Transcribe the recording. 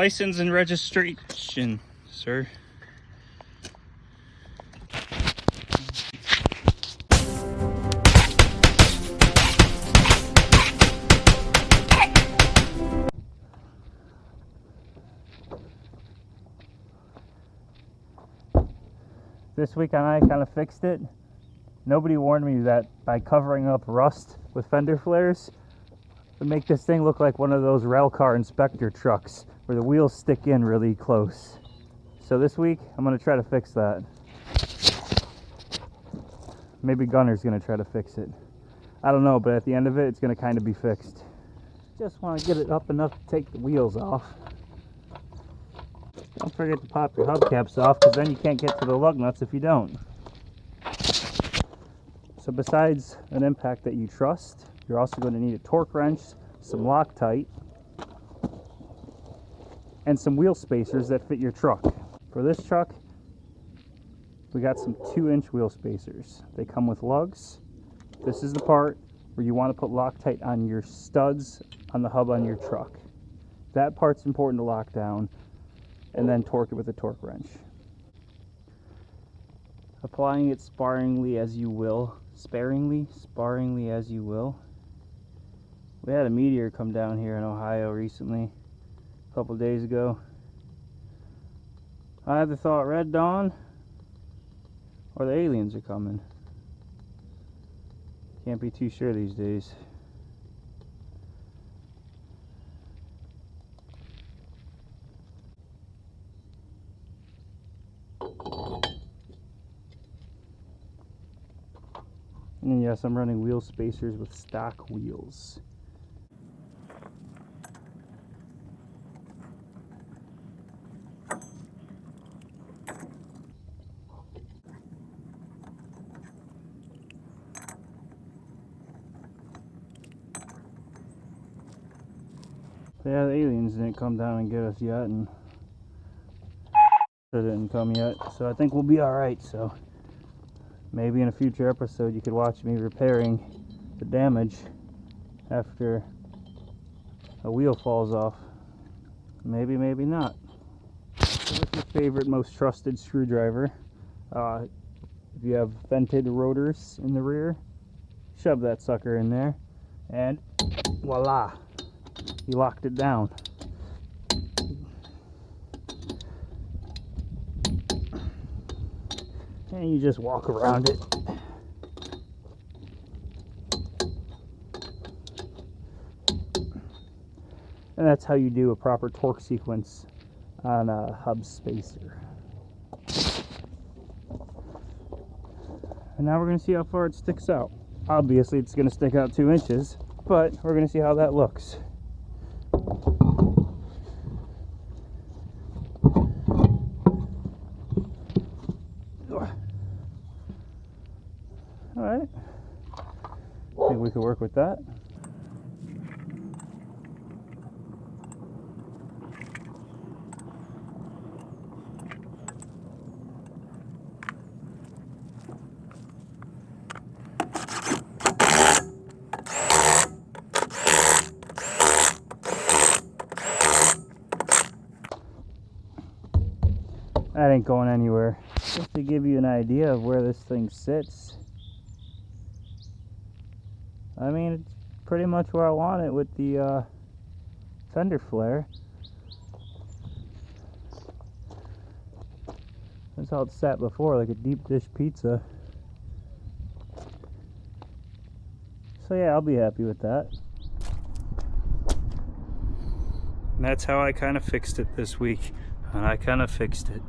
license and registration, sir. This week on I Kind of Fixed It, nobody warned me that by covering up rust with fender flares would make this thing look like one of those rail car inspector trucks where the wheels stick in really close. So this week I'm going to try to fix that. Maybe Gunner's going to try to fix it. I don't know, but at the end of it, it's going to kind of be fixed. Just want to get it up enough to take the wheels off. Don't forget to pop your hubcaps off, because then you can't get to the lug nuts if you don't. So besides an impact that you trust, you're also going to need a torque wrench, some Loctite, and some wheel spacers that fit your truck. For this truck, we got some 2-inch wheel spacers. They come with lugs. This is the part where you want to put Loctite on your studs on the hub on your truck. That part's important to lock down, and then torque it with a torque wrench. Applying it sparingly as you will. Sparingly as you will. We had a meteor come down here in Ohio recently, a couple days ago. I either thought Red Dawn or the aliens are coming. Can't be too sure these days. And yes, I'm running wheel spacers with stock wheels. Yeah, the aliens didn't come down and get us yet, and they didn't come yet, so I think we'll be alright. So maybe in a future episode you could watch me repairing the damage after a wheel falls off. Maybe, maybe not. So what's your favorite, most trusted screwdriver? If you have vented rotors in the rear, shove that sucker in there, and voila! You locked it down. And you just walk around it. And that's how you do a proper torque sequence on a hub spacer. And now we're going to see how far it sticks out. Obviously it's going to stick out 2 inches, but we're going to see how that looks. Alright, I think we could work with that. That ain't going anywhere. Just to give you an idea of where this thing sits. I mean, it's pretty much where I want it with the fender flare. That's how it sat before, like a deep dish pizza. So yeah, I'll be happy with that. And that's how I kind of fixed it this week. And I kind of fixed it.